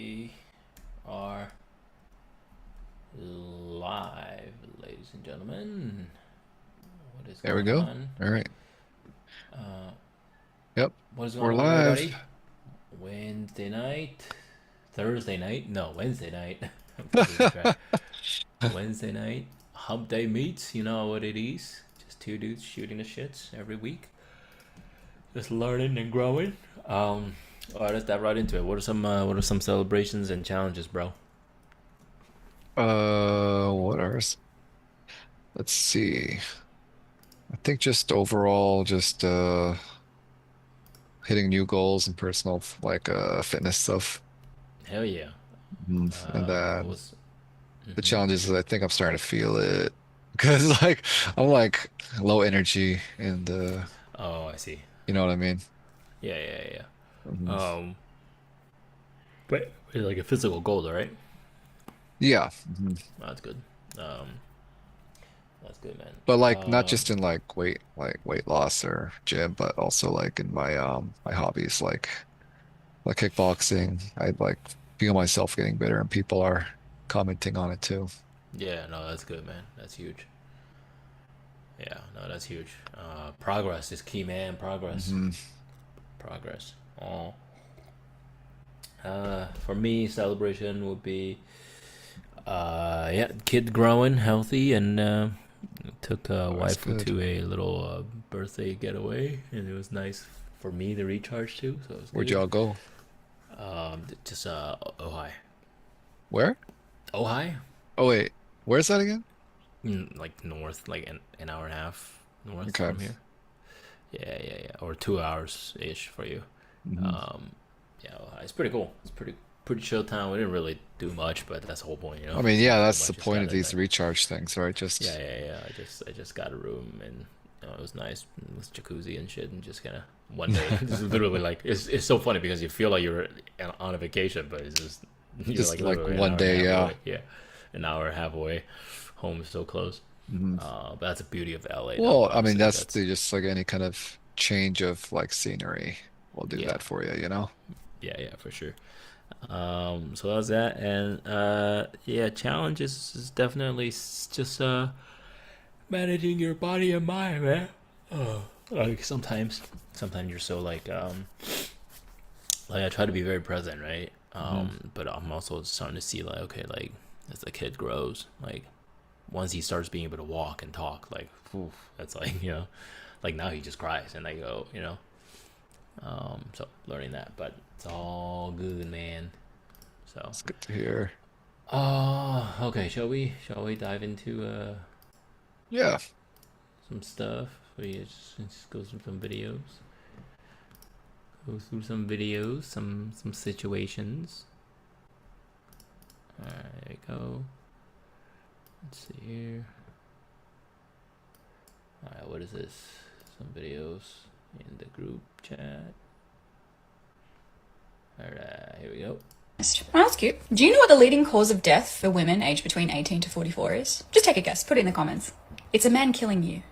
We are live, ladies and gentlemen. What is There we going go. on? All right. Uh, Yep. what is going We're on, live. everybody? Wednesday night, Thursday night? No, Wednesday night. I'm losing track. Wednesday night, Hump Day meets. You know what it is? Just two dudes shooting the shits every week, just learning and growing. All right, let's dive right into it. What are some celebrations and challenges, bro? What are let's see. I think just overall just hitting new goals and personal fitness stuff. Hell yeah. And What then was? the Mm-hmm. challenges is I think I'm starting to feel it because I'm like low energy and Oh, I see. you know what I mean? Yeah, yeah, yeah. Mhm. Um, but it's like a physical goal, right? Yeah. That's good. Um, that's good, man. But like not just in weight loss or gym, but also like in my hobbies like kickboxing. I like feel myself getting better and people are commenting on it too. Yeah, no, that's good, man. That's huge. Yeah, no, that's huge. Progress is key, man. Progress, Hmm. progress. Oh, for me, celebration would be, yeah, kid growing healthy, and took Oh, that's wife good. to a little birthday getaway, and it was nice for me to recharge too. So it was Where'd good. y'all go? Just Ojai. Where? Ojai? Oh wait, where's that again? Like north, like an hour and a half north Okay. from here. Yeah, yeah, yeah. Or 2 hours ish for you. Hmm. Um, yeah, Ojai. It's pretty cool. It's pretty chill town. We didn't really do much, but that's the whole point, you know. I mean, Just yeah, not do that's the much. Just point got of in these like, recharge things, right? yeah, Just yeah, yeah. I just got a room, and it was nice with jacuzzi and shit, and just kind of one day. This is literally like it's so funny because you feel like you're on a vacation, but it's just you're just like like literally an one hour and a day, half yeah. away. Yeah, an hour and a half away. Home is so close. Hmm. But that's the beauty of LA, though. Well, I mean, Honestly, that's that's just like any kind of change of like scenery will do yeah, that for you, you know? yeah, yeah, for sure. So that's that, and yeah, challenges is definitely just managing your body and mind, man. Like sometimes you're so like I try to be very present, right? Hmm. But I'm also starting to see like okay, like as the kid grows, like once he starts being able to walk and talk, like whew, that's like like now he just cries and I go, so learning that, but it's all good, man. So, It's good to hear. okay, shall we dive into Yeah. some stuff? We just go through some videos. Go through some videos, some situations. All right, there we go. Let's see here. All right, what is this? Some videos in the group chat. All right, here we go. Oh, that's cute. Do you know what the leading cause of death for women aged between 18 to 44 is? Just take a guess. Put it in the comments. It's a man killing you.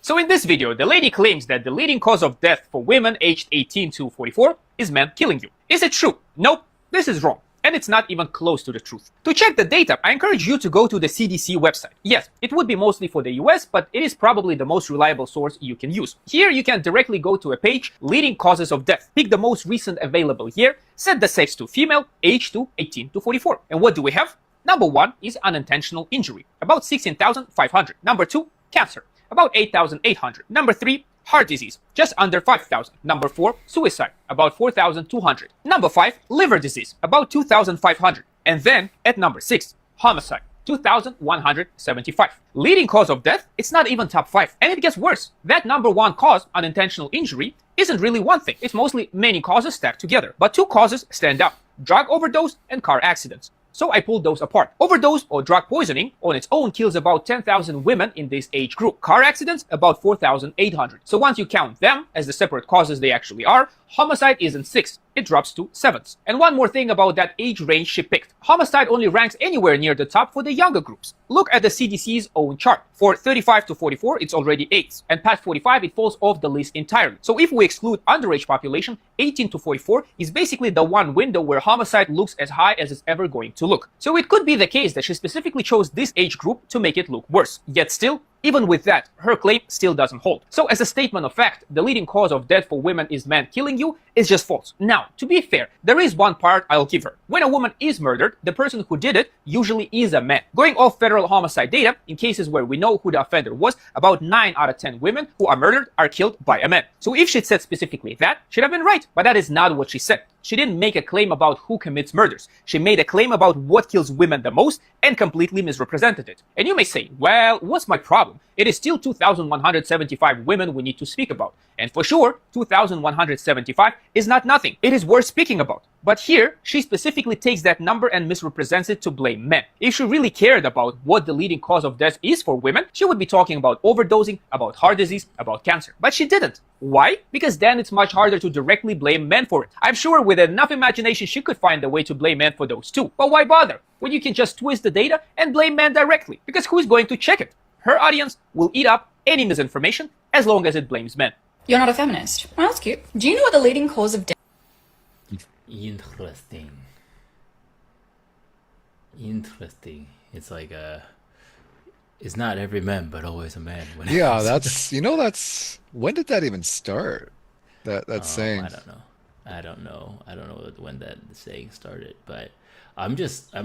So in this video, the lady claims that the leading cause of death for women aged 18 to 44 is men killing you. Is it true? Nope, this is wrong. And it's not even close to the truth. To check the data, I encourage you to go to the CDC website. Yes, it would be mostly for the US, but it is probably the most reliable source you can use. Here you can directly go to a page, leading causes of death. Pick the most recent available here, set the sex to female, age to 18 to 44. And what do we have? Number 1 is unintentional injury, about 16,500. Number 2, cancer, about 8,800. Number 3, heart disease, just under 5,000. Number 4, suicide, about 4,200. Number 5, liver disease, about 2,500. And then, at number 6, homicide, 2,175. Leading cause of death, it's not even top 5. And it gets worse. That number 1 cause, unintentional injury, isn't really one thing. It's mostly many causes stacked together. But 2 causes stand out: drug overdose and car accidents. So I pulled those apart. Overdose or drug poisoning on its own kills about 10,000 women in this age group. Car accidents, about 4,800. So once you count them as the separate causes they actually are, homicide is in 6th. it drops to 7th. And one more thing about that age range she picked. Homicide only ranks anywhere near the top for the younger groups. Look at the CDC's own chart. For 35 to 44, it's already 8th. And past 45, it falls off the list entirely. So if we exclude underage population, 18 to 44 is basically the one window where homicide looks as high as it's ever going to look. So it could be the case that she specifically chose this age group to make it look worse. Yet still, even with that, her claim still doesn't hold. So as a statement of fact, the leading cause of death for women is men killing you is just false. Now, to be fair, there is one part I'll give her. When a woman is murdered, the person who did it usually is a man. Going off federal homicide data, in cases where we know who the offender was, about 9 out of 10 women who are murdered are killed by a man. So if she'd said specifically that, she'd have been right. But that is not what she said. She didn't make a claim about who commits murders. She made a claim about what kills women the most and completely misrepresented it. And you may say, well, what's my problem? It is still 2,175 women we need to speak about. And for sure, 2,175 is not nothing. It is worth speaking about. But here, she specifically takes that number and misrepresents it to blame men. If she really cared about what the leading cause of death is for women, she would be talking about overdosing, about heart disease, about cancer. But she didn't. Why? Because then it's much harder to directly blame men for it. I'm sure with enough imagination she could find a way to blame men for those too. But why bother when you can just twist the data and blame men directly? Because who's going to check it? Her audience will eat up any misinformation as long as it blames men. You're not a feminist. Well, that's cute. Do you know what the leading cause of death? Interesting. Interesting. It's like it's not every man, but always a man. Yeah, that's when did that even start? That saying. I don't know. I don't know when that saying started, but I'm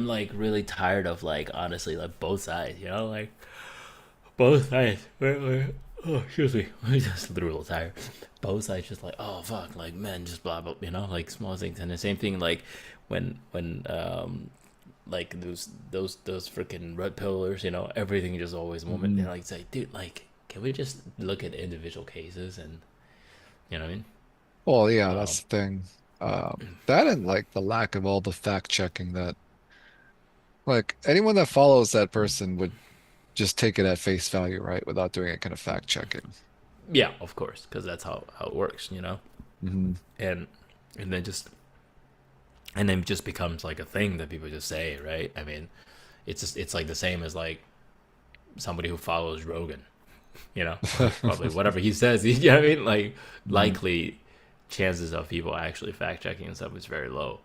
like really tired of like honestly like both sides, like both sides. Oh, excuse me. I'm just a little tired. Both sides just like, oh fuck, like men just blah blah, like small things, and the same thing like when like those freaking red pillars, everything just always moment. And like it's like, dude, like, can we just look at individual cases and you know what I mean? Well, yeah, that's the thing. That and like the lack of all the fact checking that like anyone that follows that person would just take it at face value, right? Without doing any kind of fact checking. Yeah, of course, because that's how it works, Hmm. and then it just becomes like a thing that people just say, right? I mean, it's like the same as like somebody who follows Rogan, probably whatever he says, you know what I mean? Like likely chances of people actually fact checking and stuff is very low.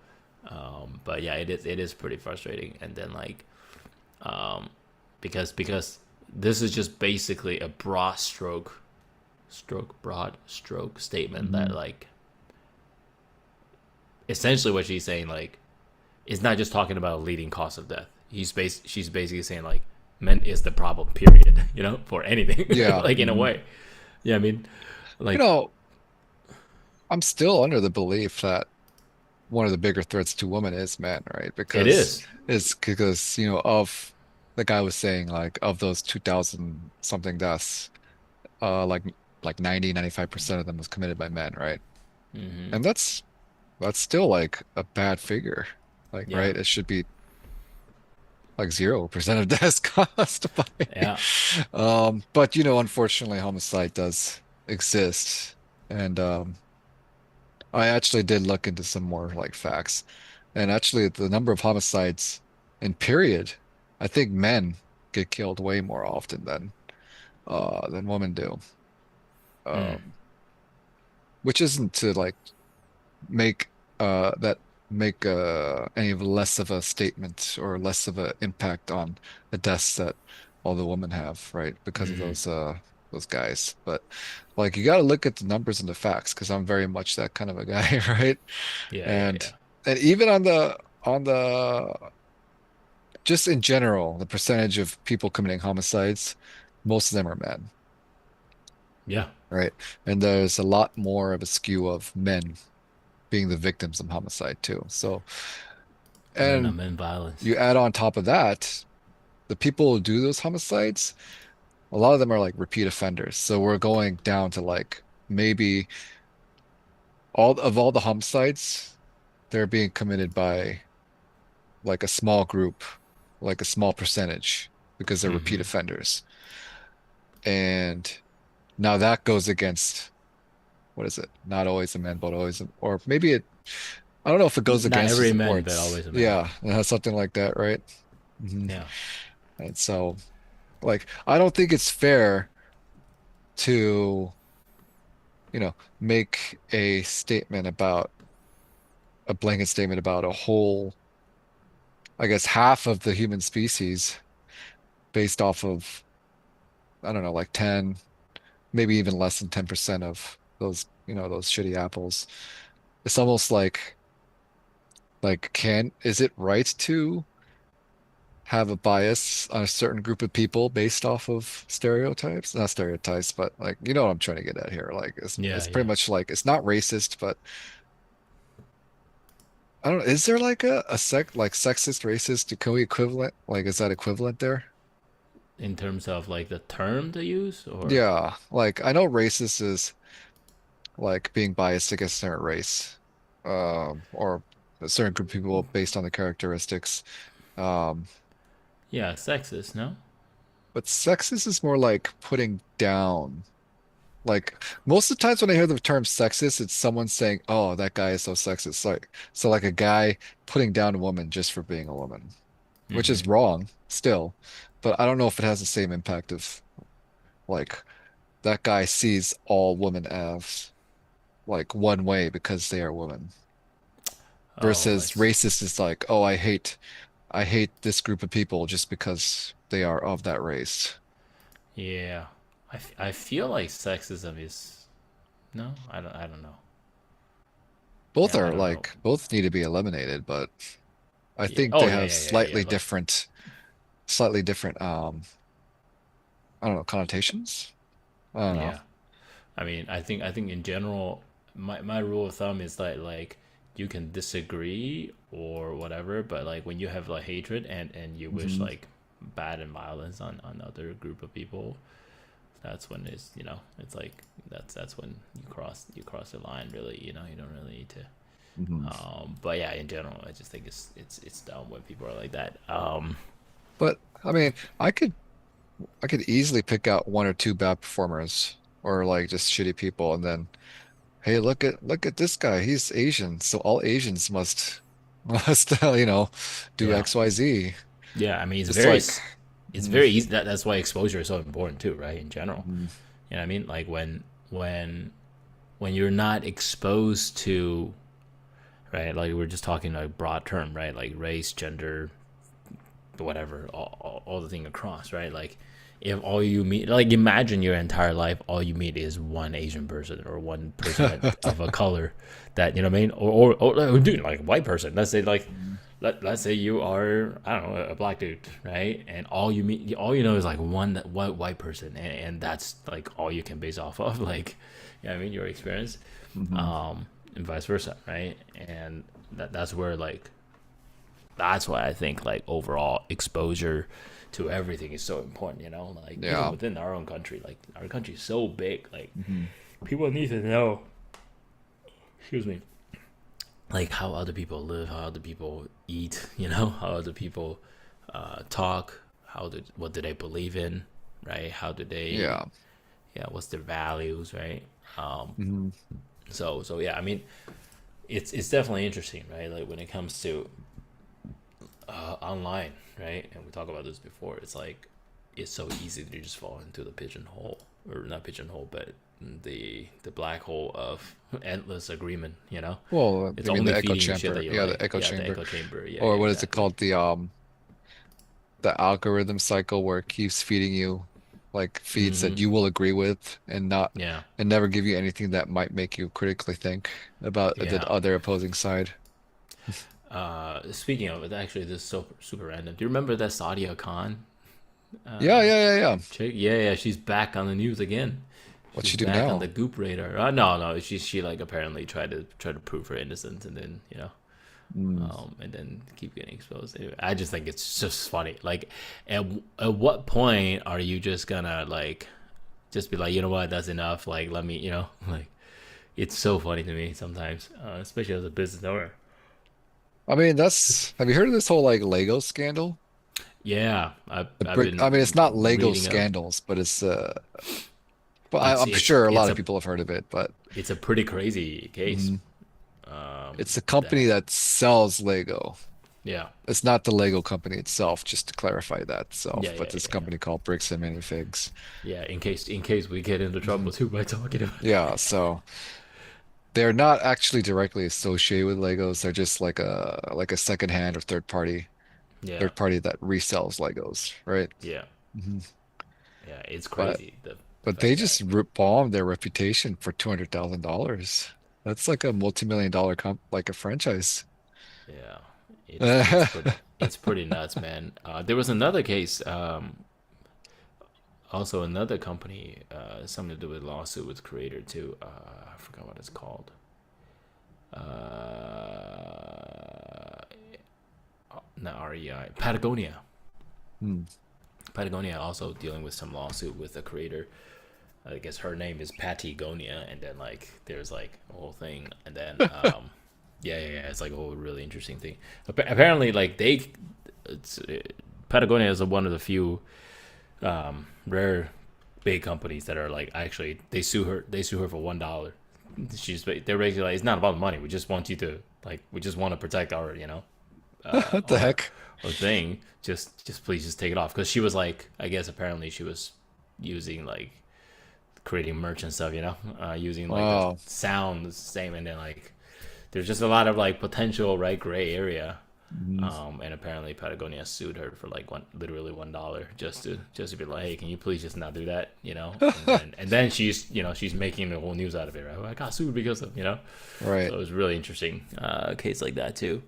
But yeah, it is pretty frustrating. And then like, because this is just basically a broad stroke statement that like essentially what she's saying like it's not just talking about leading cause of death. She's basically saying like men is the problem period, for anything. Yeah. Like in a way. Yeah, I mean like I'm still under the belief that one of the bigger threats to women is men, right? Because it is. it's because, of the guy was saying like of those 2,000 something deaths, like 95% of them was committed by men, right? Mm-hmm. And that's still like a bad figure. Like, Yeah. right? It should be like 0% of deaths caused by. Yeah. But unfortunately, homicide does exist, and I actually did look into some more like facts, and actually the number of homicides in period, I think men get killed way more often than women do. Um, which isn't to like make that make any of less of a statement or less of an impact on the deaths that all the women have, right? Because of those guys. But like you got to look at the numbers and the facts because I'm very much that kind of a guy, right? Yeah. And and even on the just in general, the percentage of people committing homicides, most of them are men, Yeah. right? And there's a lot more of a skew of men being the victims of homicide too. So, Men and men violence. you add on top of that, the people who do those homicides, a lot of them are like repeat offenders. So we're going down to like maybe all the homicides, they're being committed by like a small group, like a small percentage, because they're repeat offenders. And now that goes against what is it? Not always a man, but always, or maybe it I don't know if it goes Not against his every man, but supports. always a man. Yeah, it has something like that, right? Hmm. Yeah. And so, like, I don't think it's fair to, make a blanket statement about a whole, I guess, half of the human species based off of, I don't know, like 10, maybe even less than 10% of those shitty apples. It's almost like, is it right to have a bias on a certain group of people based off of stereotypes? Not stereotypes, but like, you know what I'm trying to get at here. Like, Yeah, it's pretty yeah. much like it's not racist, but I don't know. Is there like like sexist, racist? Can we equivalent? Like, is that equivalent there? In terms of like the term to use, or Yeah. Like, I know racist is like being biased against a certain race, or a certain group of people based on the characteristics. Um, yeah, sexist, no? but sexist is more like putting down. Like most of the times when I hear the term sexist, it's someone saying, "Oh, that guy is so sexist." Like a guy putting down a woman just for being a woman, which is Mm-hmm. wrong still. But I don't know if it has the same impact of like that guy sees all women as like one way because they are women. Oh, Versus racist is like, "Oh, I hate this group of people just because they are of that race." yeah. I feel like sexism is no. I don't know. Both Yeah, I are don't know. like both need to be eliminated, but I Yeah. think Oh they yeah, have yeah, yeah, yeah. Like slightly different I don't know, connotations. I don't know. yeah. I mean, I think in general, my rule of thumb is that like you can disagree or whatever, but like when you have like hatred and you wish Hmm. like bad and violence on other group of people, that's when it's like that's when you cross the line. Really, you don't really need to. Hmm. But yeah, in general, I just think it's dumb when people are like that. But I mean, I could easily pick out one or two bad performers or like just shitty people and then, hey, look at this guy. He's Asian, so all Asians must must do Yeah, XYZ. yeah. I mean, Just like it's mm, very easy. That's why exposure is so important too, right? In general, mhm. you know what I mean? Like when you're not exposed to, right? Like we're just talking like broad term, right? Like race, gender, whatever, all the thing across, right? Like if all you meet, like imagine your entire life, all you meet is one Asian person or one person of a color that, you know what I mean? Or dude, like a white person. Let's say like, let's say you are, I don't know, a black dude, right? And all you know is like one white person. And that's like all you can base off of. Like, you know what I mean? Your experience, Mhm. and vice versa, right? And that's where like, that's why I think like overall exposure to everything is so important. Like even Yeah. within our own country, like our country is so big. Like Mhm. people need to know. Excuse me. Like how other people live, how other people eat. How other people talk. What do they believe in, right? How do they? Yeah. Yeah, what's their values, right? Um, Mhm. so yeah, I mean, it's definitely interesting, right? Like when it comes to online, right? And we talked about this before. It's like it's so easy to just fall into the pigeonhole, or not pigeonhole, but the black hole of endless agreement. Well, It's I mean the only echo feeding you shit that chamber. you Yeah, the like. echo Yeah, the chamber. echo chamber. Yeah, Or yeah, what is it exactly. called? The algorithm cycle where it keeps feeding you like feeds that Mm-hmm. you will agree with Yeah, and never give you anything that might make you critically think about the yeah. other opposing side. Speaking of it, actually, this is so super random. Do you remember that Sadia Khan Yeah, yeah, yeah, yeah. chick? Yeah, yeah. She's back on the news again. What She's you do back on the now? Goop radar. No, no. She like apparently tried to prove her innocence, and then Mm. and then keep getting exposed. Anyway, I just think it's just funny. Like, at what point are you just gonna like just be like, you know what, that's enough. Like, let me, like it's so funny to me sometimes, especially as a business owner. I mean, have you heard of this whole like Lego scandal? Yeah, The I've brick, I mean, it's not been Lego reading up. scandals, but but It's I'm it's sure a lot it's of a people have heard of it, but it's a pretty crazy case. mhm. It's a company that that sells Lego. yeah, It's not the Lego company itself, just to clarify that yeah, self, but yeah, this yeah, yeah. company called Bricks and Minifigs. Yeah, in case we get into Mhm. trouble too by talking about. Yeah, so they're not actually directly associated with Legos. They're just like a secondhand or Yeah, third party that resells Legos, right? yeah, hmm yeah. It's But crazy the but they fact that just bombed their reputation for $200,000. That's like a multi-million dollar comp like a franchise. yeah, it's pretty nuts, man. There was another case, also another company, something to do with lawsuit with creator too. I forgot what it's called. Not REI, Patagonia. Hmm. Patagonia also dealing with some lawsuit with the creator. I guess her name is Patagonia, and then like there's like a whole thing, and then yeah, yeah, yeah, it's like a whole really interesting thing. Apparently, like it's, Patagonia is one of the few rare big companies that are like actually they sue her for $1. They're basically like, it's not about the money. We just want you to like we just want to protect our What the our heck? our thing. Just please just take it off, because she was like, I guess apparently she was using like creating merch and stuff, using like the Wow. sound the same, and then like there's just a lot of like potential right gray area. Mhm. And apparently Patagonia sued her for like literally $1, just to be like, hey, can you please just not do that, and then she's making the whole news out of it, right? Well, I got sued because of. Right. So it was really interesting, case like that too.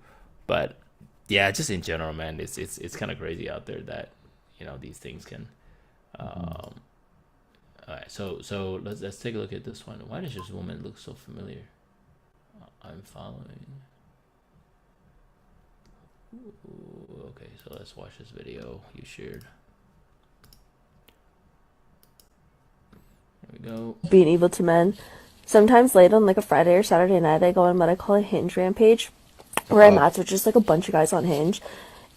But yeah, just in general, man, it's kind of crazy out there that these things can. Mhm. All right, so let's take a look at this one. Why does this woman look so familiar? I'm following. Ooh, okay, so let's watch this video you shared. There we go. Being evil to men. Sometimes late on like a Friday or Saturday night, I go on what I call a Hinge rampage, where I Oh, match with just like a bunch of guys on Hinge,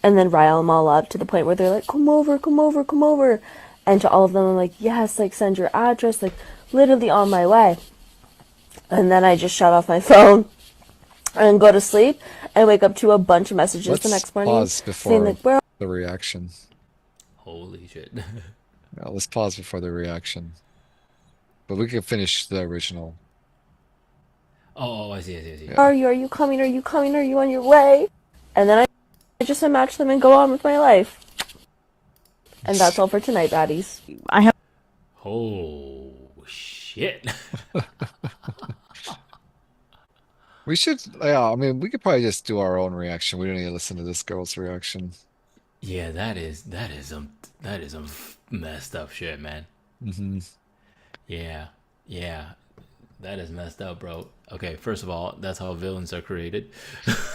and then rile them all up to the point where they're like, "Come over, come over, come over," and to all of them, I'm like, "Yes, like send your address, like literally on my way." And then I just shut off my phone and go to sleep and wake up to a bunch of messages the let's next morning pause saying before like, "Bro, the reaction. Holy shit. Yeah, let's pause before the reaction. But we can finish the original. Oh, I see, I see, I see. are Yeah. you? Are you coming? Are you coming? Are you on your way?" And then I just unmatch them and go on with my life. And that's all for tonight, baddies. Oh shit. We should, yeah, I mean, we could probably just do our own reaction. We don't need to listen to this girl's reaction. Yeah, that is some messed up shit, man. hmm Yeah, yeah, that is messed up, bro. Okay, first of all, that's how villains are created.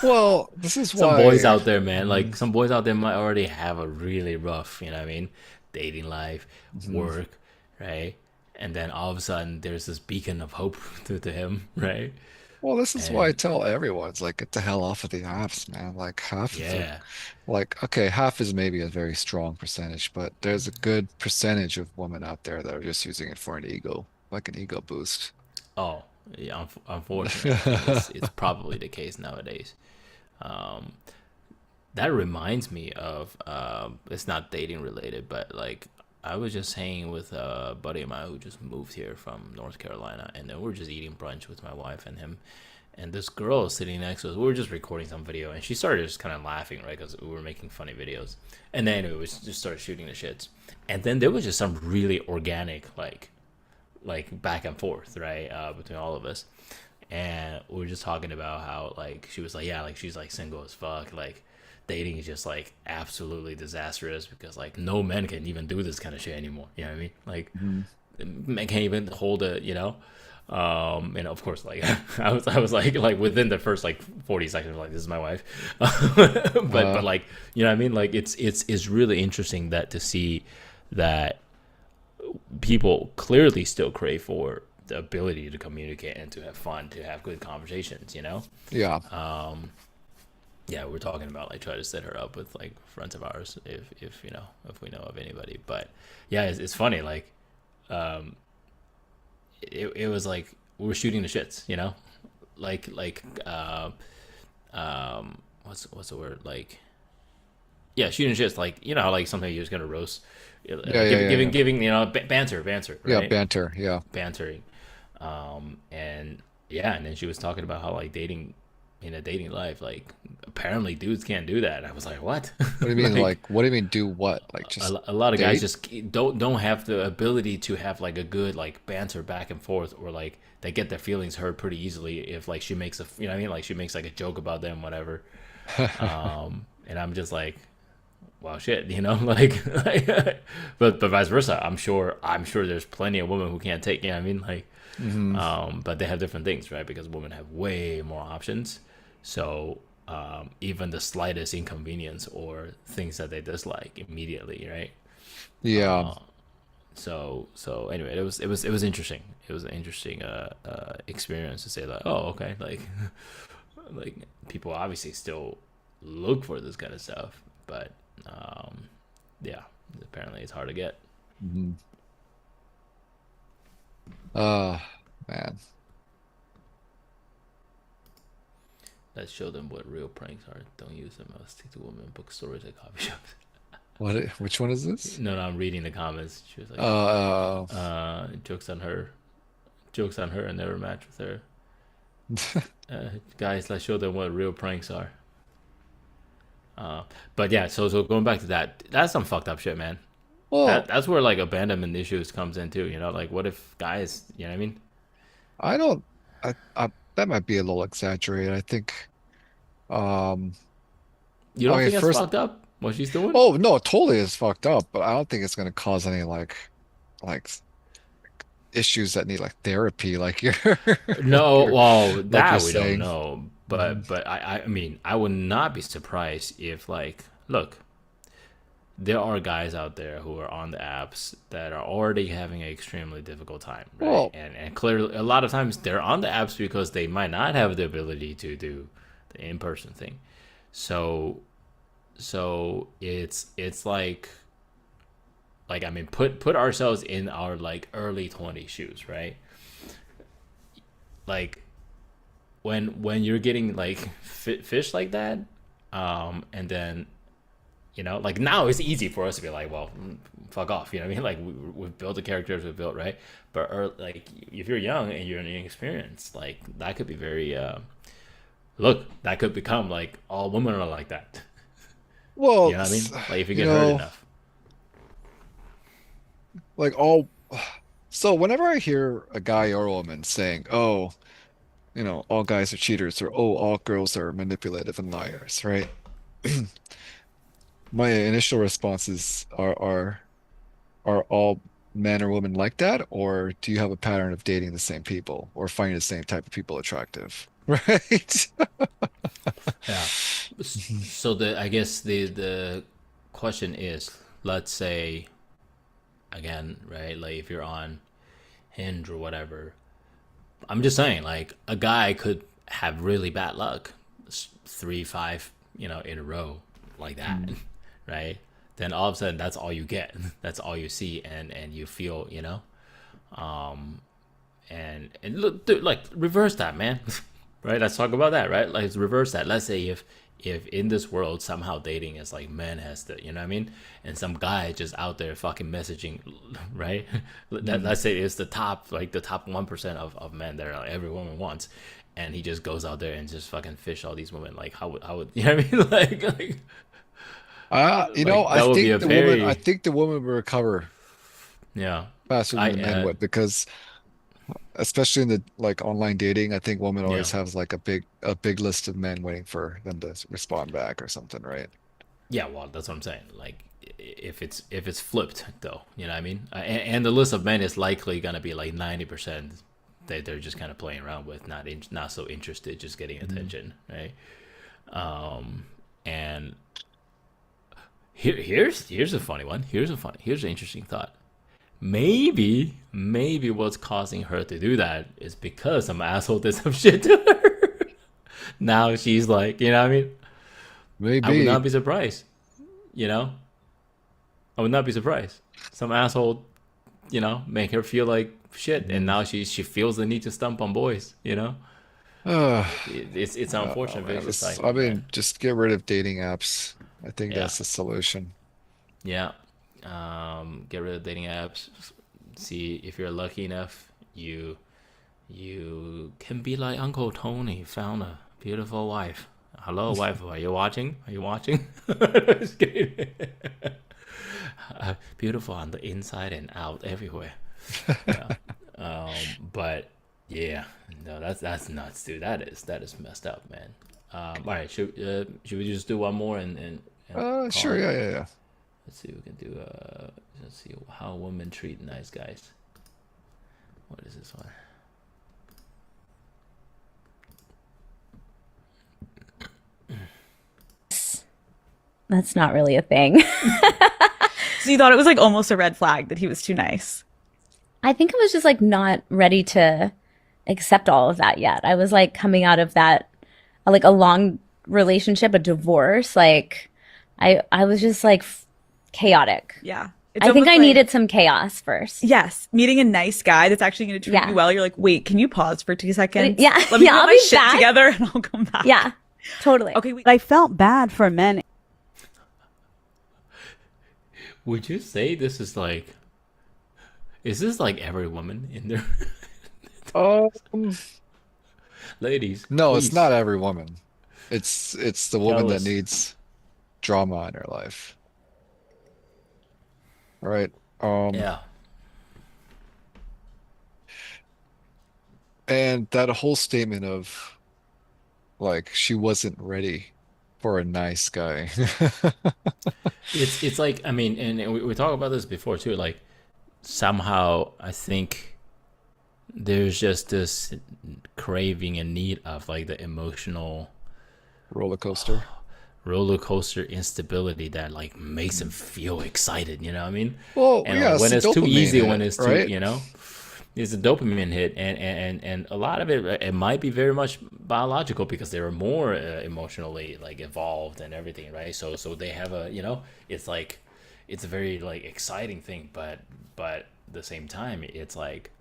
Well, this is Some boys why. out there, man, like Mhm, some boys out there might already have a really rough, you know what I mean, dating life, mhm. work, right? And then all of a sudden, there's this beacon of hope to him, right? Well, this is why I And tell everyone, it's like, get the hell off of the apps, man. Like half of the, yeah, like, okay, half is maybe a very strong percentage, but there's a good percentage of women out there that are just using it for an ego, like an ego boost. oh, yeah. Unfortunately, I think it's probably the case nowadays. Um, that reminds me of it's not dating related, but like I was just hanging with a buddy of mine who just moved here from North Carolina, and then we're just eating brunch with my wife and him, and this girl is sitting next to us. We were just recording some video, and she started just kind of laughing, right, because we were making funny videos, and then it was just started shooting the shits, and then there was just some really organic like back and forth, right, between all of us, and we were just talking about how like she was like, yeah, like she's like single as fuck, like dating is just like absolutely disastrous because like no men can even do this kind of shit anymore. You know what I mean? Like Mhm. men can't even hold and of course like I was like within the first like 40 seconds like this is my wife. But Uh, like you know what I mean, like it's really interesting that to see that people clearly still crave for the ability to communicate and to have fun, to have good conversations. yeah. Yeah, we're talking about like try to set her up with like friends of ours if we know of anybody. But yeah, it's funny, like it was like we were shooting the shits, what's the word, like, yeah, shooting shit, like, you know, like something you're just gonna roast, Yeah, yeah, yeah, yeah. giving, you know, banter, Yeah, right? banter. Yeah. Bantering. And yeah, and then she was talking about how, like, dating in a dating life, like, apparently dudes can't do that. I was like, what? What do you mean? Like, Like, what do you mean? Do what? Like, just a lot of guys date? just don't have the ability to have like a good like banter back and forth, or like they get their feelings hurt pretty easily if like she makes a, you know what I mean, like she makes like a joke about them, whatever. And I'm just like, wow, shit, you know, like but vice versa. I'm sure there's plenty of women who can't take, you know what I mean, like, Hmm. but they have different things, right? Because women have way more options. So even the slightest inconvenience or things that they dislike immediately, right? Yeah. So anyway, it was interesting. It was an interesting experience to say like, oh, okay, like like people obviously still look for this kind of stuff, but yeah, apparently it's hard to get. Hmm. Uh, man. Let's show them what real pranks are. Don't use them. I'll stick to women, book stories at coffee shops. What? Which one is this? No, I'm reading the comments. She was like, Uh, jokes on her, jokes on her, and never match with her. Guys, let's show them what real pranks are. But yeah, so going back to that, that's some fucked up shit, man. well, That's where like abandonment issues comes in too. You know, like what if guys, you know what I mean? I don't. That might be a little exaggerated. I think. Um. You don't Okay. think that's First. fucked up? What she's doing? Oh no, totally is fucked up. But I don't think it's gonna cause any like issues that need like therapy. Like No, well, like you're that we don't saying. know. Hmm. But I mean, I would not be surprised if like, look, there are guys out there who are on the apps that are already having an extremely difficult time, right? Well, And clearly, a lot of times they're on the apps because they might not have the ability to do the in person thing. So it's like I mean, put ourselves in our like early 20s shoes, right? Like when you're getting like fish like that, and then, you know, like now it's easy for us to be like, well, fuck off, you know what I mean? Like we've built the characters we've built, right? But like if you're young and you're inexperienced, like that could be very look, that could become like all women are like that. You well, know what I mean? Like if you you get hurt know, enough. like all. So whenever I hear a guy or a woman saying, "Oh, all guys are cheaters," or "Oh, all girls are manipulative and liars," right? My initial responses are all men or women like that, or do you have a pattern of dating the same people or finding the same type of people attractive? Right? Yeah. So I guess the question is, let's say again, right? Like if you're on Hinge or whatever, I'm just saying, like a guy could have really bad luck, three, five, you know, in a row, like that, Mm. right? Then all of a sudden, that's all you get. That's all you see, and you feel, you know, and look, dude, like reverse that, man. Right? Let's talk about that, right? Like reverse that. Let's say if in this world somehow dating is like men has to, you know what I mean? And some guy just out there fucking messaging, right? Mm. Let's say it's the top, like the top 1% of men that are like every woman wants, and he just goes out there and just fucking fish all these women. Like how would you know what I mean? Like that would be a I very, think the woman will recover yeah. faster than I the men would because especially in the like online dating, I think women Yeah. always have like a big list of men waiting for them to respond back or something, right? Yeah, well, that's what I'm saying. Like, if it's flipped, though, you know what I mean. And the list of men is likely gonna be like 90% that they're just kind of playing around with, not so interested, just getting Mhm. attention, right? And here's a funny one. Here's an interesting thought. Maybe what's causing her to do that is because some asshole did some shit to her. Now she's like, you know what I mean. I would Maybe. not be surprised. You know, I would not be surprised. Some asshole, you know, make her feel like shit, and Mhm. now she feels the need to stump on boys. You know, It's Oh unfortunate man, vicious this, cycle, I man. mean, just get rid of dating apps. I think Yeah, that's the solution. yeah. Get rid of dating apps. See if you're lucky enough, you can be like Uncle Tony, found a beautiful wife. Hello, wife. Are you watching? Are you watching? Just kidding. Beautiful on the inside and out everywhere. Yeah. But yeah, no, that's nuts, dude. That is messed up, man. All right, should we just do one more and call Sure, it? yeah, yeah, yeah. Let's see. We can do. Let's see how women treat nice guys. What is this one? That's not really a thing. So you thought it was like almost a red flag that he was too nice. I think I was just like not ready to accept all of that yet. I was like coming out of that like a long relationship, a divorce. Like I was just like chaotic. Yeah. It's I think almost I like- needed some chaos first. Yes, meeting a nice guy that's actually going to treat Yeah. you well. You're like, wait, can you pause for 2 seconds? Yeah, Let me yeah, get I'll my be shit back. together and I'll come back. Yeah, totally. Okay. Wait. I felt bad for men. Would you say this is like? Is this like every woman in there? Um, Ladies, no, please. it's not every woman. It's the woman Tell that us. needs drama in her life. All right. Yeah. And that whole statement of like she wasn't ready for a nice guy. It's like, I mean, and we talked about this before too. Like somehow I think there's just this craving and need of like the emotional Roller coaster. roller coaster instability that like makes them feel excited. You know what I mean? Well, And yeah, like, when it's it's the too easy, dopamine when hit, it's too, right? it's a dopamine hit, and a lot of it might be very much biological because they were more emotionally like involved and everything, right? So they have a, it's like it's a very like exciting thing, but at the same time it's like,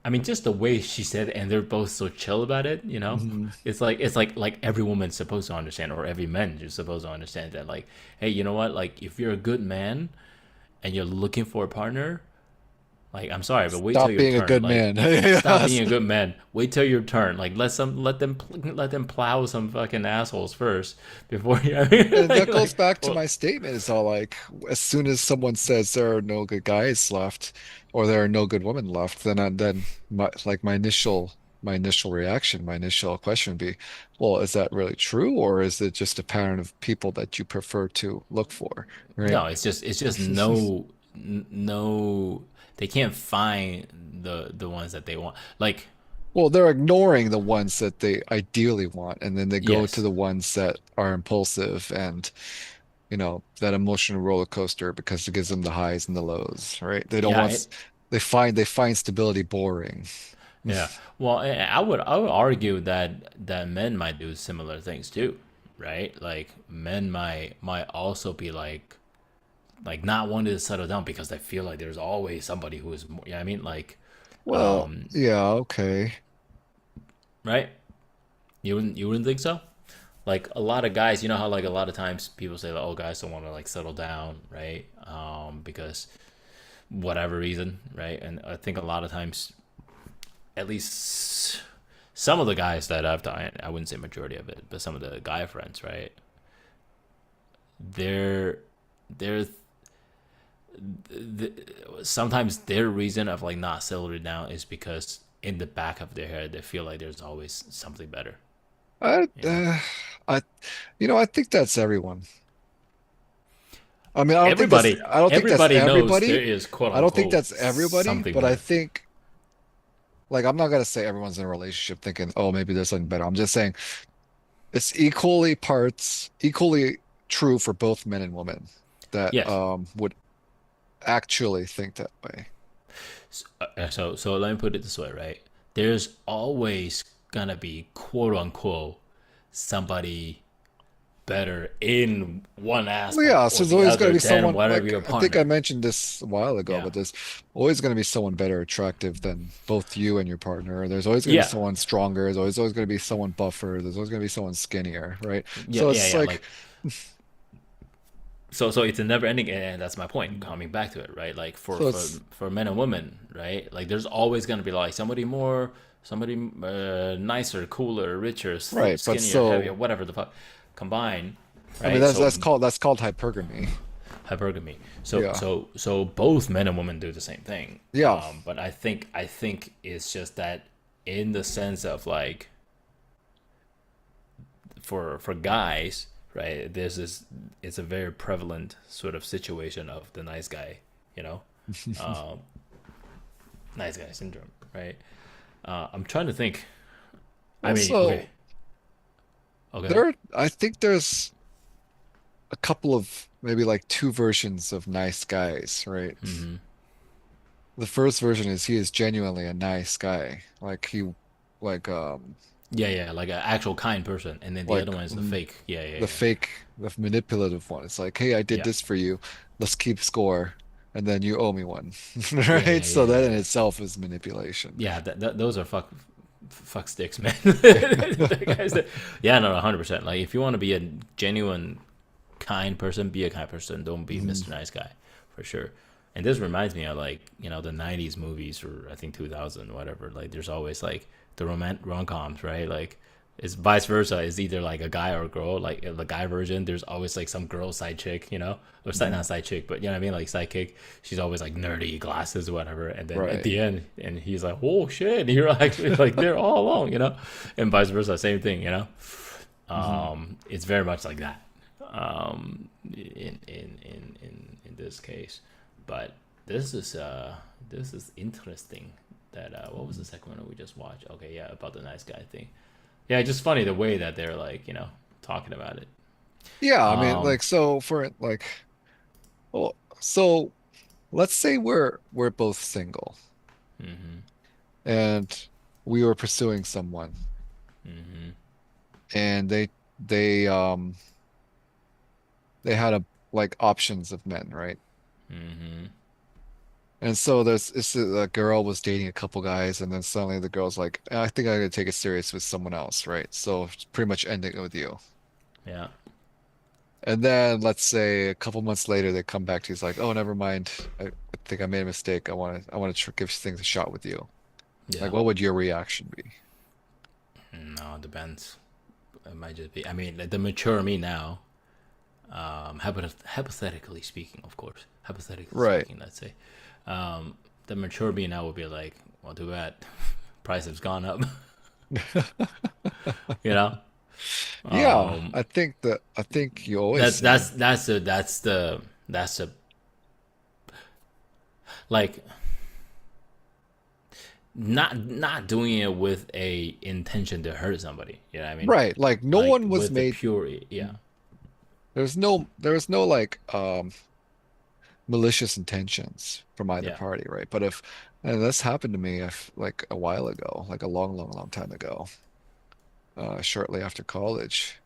I mean, just the way she said it, and they're both so chill about it, Hmm. It's like every woman's supposed to understand, or every man is supposed to understand that, like, hey, you know what? Like, if you're a good man and you're looking for a partner, like, I'm sorry, but wait till Stop your being a turn. good Like, man. stop Yes. being a good man. Wait till your turn. Like, let them plow some fucking assholes first before you. I mean, And that goes like, back to well, my statement. It's all like, as soon as someone says there are no good guys left, or there are no good women left, then my initial reaction, my initial question would be, well, is that really true, or is it just a pattern of people that you prefer to look for, right? no, it's just no. They can't find the ones that they want. Like, Well, they're ignoring the ones that they ideally want, and then they go to yes, the ones that are impulsive and, that emotional roller coaster because it gives them the highs and the lows, right? They don't yeah, want, they find stability boring. yeah. Well, I would argue that men might do similar things too, right? Like men might also be like not wanting to settle down because they feel like there's always somebody who is more. Yeah, I mean, like, Well, yeah, okay. right? You wouldn't think so? Like a lot of guys, you know how like a lot of times people say that, oh, guys don't want to like settle down, right? Because whatever reason, right? And I think a lot of times, at least some of the guys that I've done, I wouldn't say majority of it, but some of the guy friends, right? They're the, sometimes their reason of like not settling down is because in the back of their head they feel like there's always something better. I, You know, uh, I, I think that's everyone. I mean, I don't think that's, everybody I don't think that's everybody knows there everybody. is quote I don't think unquote that's everybody, something but I better. think, like, I'm not gonna say everyone's in a relationship thinking, oh, maybe there's something better. I'm just saying it's equally true for both men and women that Yes. would actually think that way. So let me put it this way, right? There's always gonna be quote unquote somebody better in one Well, yeah, aspect so or there's the always going other to be than someone whatever like your I think I partner. mentioned this a while ago, Yeah. but there's always going to be someone better attractive than both you and your partner. There's always going to be Yeah. someone stronger. There's always going to be someone buffer. There's always going to be someone skinnier, right? Yeah, So yeah, it's yeah. like, Like so it's a never ending, and that's my point. Coming back to it, right? Like for so it's for men and women, right? Like there's always gonna be like somebody more, somebody nicer, cooler, richer, right, but skinnier, heavier, so whatever the fuck, combine, I mean right? So that's called hypergamy. hypergamy. Yeah, So both men and women do the same thing. yeah, But I think it's just that in the sense of like for guys, right? This is it's a very prevalent sort of situation of the nice guy, you know, um, nice guy syndrome, right? I'm trying to think. I mean, also okay, okay, I think there's a couple of maybe like two versions of nice guys, right? mm-hmm. The first version is he is genuinely a nice guy. Like Yeah, yeah, like an actual kind person, and then the like other one is the fake. Yeah, yeah, the yeah, fake, the manipulative one. It's like, hey, I did yeah, this for you. Let's keep score, and then you owe me one, yeah, right? yeah, So yeah, that yeah, in yeah. itself is manipulation. Yeah, those are fuck sticks, man. The guys that, yeah, no, 100%. Like if you want to be a genuine kind person, be a kind person. Don't be Mhm. Mr. Nice Guy, for sure. And this reminds me of like the '90s movies or I think 2000 whatever. Like there's always like the rom coms, right? Like it's vice versa. It's either like a guy or a girl. Like the guy version, there's always like some girl side chick, or side Mhm. not side chick, but you know what I mean, like sidekick. She's always like nerdy, glasses, or whatever. And then at Right. the end, and he's like, "Oh shit!" And you're actually like they're all along. And vice versa, same thing. Mhm. It's very much like that in this case. But this is interesting. That what was the second one that we just watched? Okay, yeah, about the nice guy thing. Yeah, just funny the way that they're like talking about it. Yeah, I mean, Um, like so for like, well, so let's say we're both single mm-hmm, and we were pursuing someone mm-hmm, and they had a like options of men, right? mm-hmm. And so a girl was dating a couple guys, and then suddenly the girl's like, I think I'm gonna take it serious with someone else, right? So it's pretty much ending it with you. Yeah, And then let's say a couple months later they come back to you, he's like, oh, never mind. I think I made a mistake. I want to tr give things a shot with you. Like, yeah. what would your reaction be? No, it depends. It might just be. I mean, like, the mature me now. Hypothetically speaking, of course. Hypothetically Right. speaking, let's say. The mature me now would be like, well, too bad. Price has gone up. you know. Yeah, Um, I think you always that's say, that's that's the that's a like not doing it with a intention to hurt somebody. You know what I mean? right, like no Like one was with the made pure, yeah, there was no like malicious intentions from either yeah. party, right? But if and this happened to me if like a while ago, like a long, long, long time ago, shortly after college,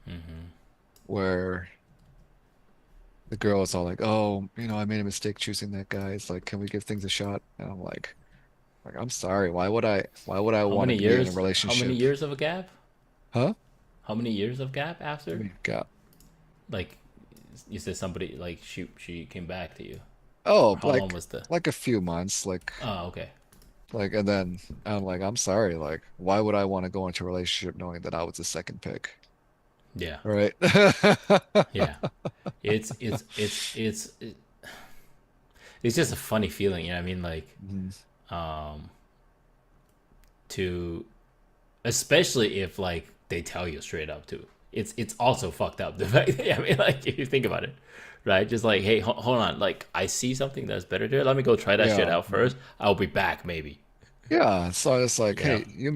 Mm-hmm. where the girl was all like, "Oh, I made a mistake choosing that guy. It's like, can we give things a shot?" And I'm like, I'm sorry. Why would I How want many to be in a years? How many relationship? years of a gap? Huh? How many years of gap I after? mean, God. Like you said, somebody like she came back to you, or Oh, how long was the? like a few months, Oh, okay. and then I'm like, I'm sorry. Like, why would I want to go into a relationship knowing that I was the second pick? Yeah, Right? yeah. It's just a funny feeling. You know what I mean? Like Mhm. um to especially if like they tell you straight up too. It's also fucked up the fact that, I mean, like if you think about it, right? Just like, hey, hold on, like I see something that's better there. Let me go try that shit Yeah. out first. I'll be back, maybe. Yeah, so it's like, You know? hey, you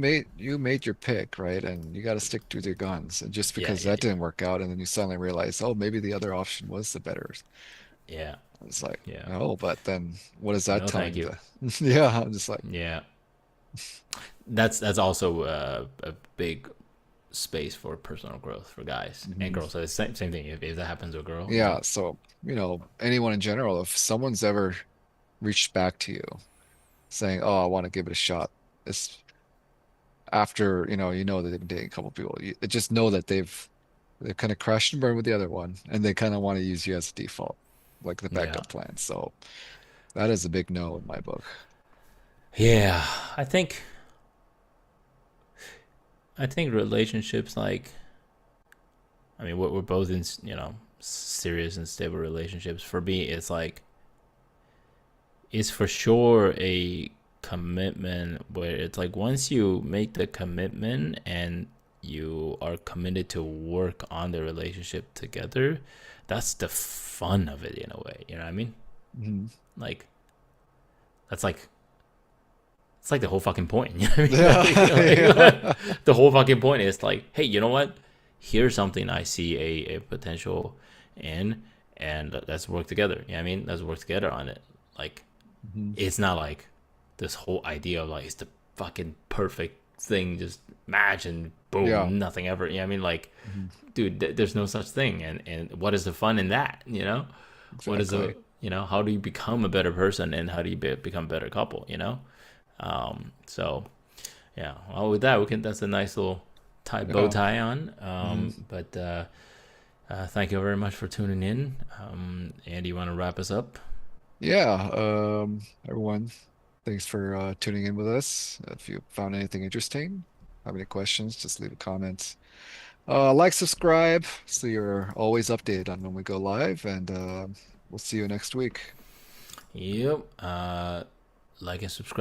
made your pick, right? And you got to stick to your guns. And just Yeah, because yeah, that didn't work out, and then you suddenly realize, oh, maybe the other option was the better. yeah, It's like, yeah. oh, but then what is that No, thank telling you. you? Yeah, I'm just like, Yeah, that's also a big space for personal growth for guys and girls. So it's same thing. If that happens to a girl, Yeah, so, anyone in general, if someone's ever reached back to you saying, "Oh, I want to give it a shot," it's after, that they've been dating a couple people, you just know that they've kind of crashed and burned with the other one, and they kind of want to use you as a default, like the yeah, backup plan. So that is a big no in my book. yeah. I think relationships like, I mean, we're both in serious and stable relationships. For me, it's like, it's for sure a commitment where it's like once you make the commitment and you are committed to work on the relationship together, that's the fun of it in a way. You know what I mean? Mhm. Like that's like it's like the whole fucking point. You know what I mean? Yeah. The whole fucking point is like, hey, you know what? Here's something I see a potential in, and let's work together. You know what I mean? Let's work together on it. Like, Mhm. it's not like this whole idea of like it's the fucking perfect thing, just match and Yeah. boom, nothing ever. You know what I mean? Like, Mhm. dude, there's no such thing. And what is the fun in that? What is Exactly. how do you become a better person, and how do you become a better couple? So yeah, well, with that, that's a nice little bow Yeah. tie on. Mhm. But thank you very much for tuning in. Andy, you want to wrap us up? Yeah. Everyone, thanks for tuning in with us. If you found anything interesting, have any questions, just leave a comment. Like, subscribe, so you're always updated on when we go live, and we'll see you next week. Yep. Like and subscribe.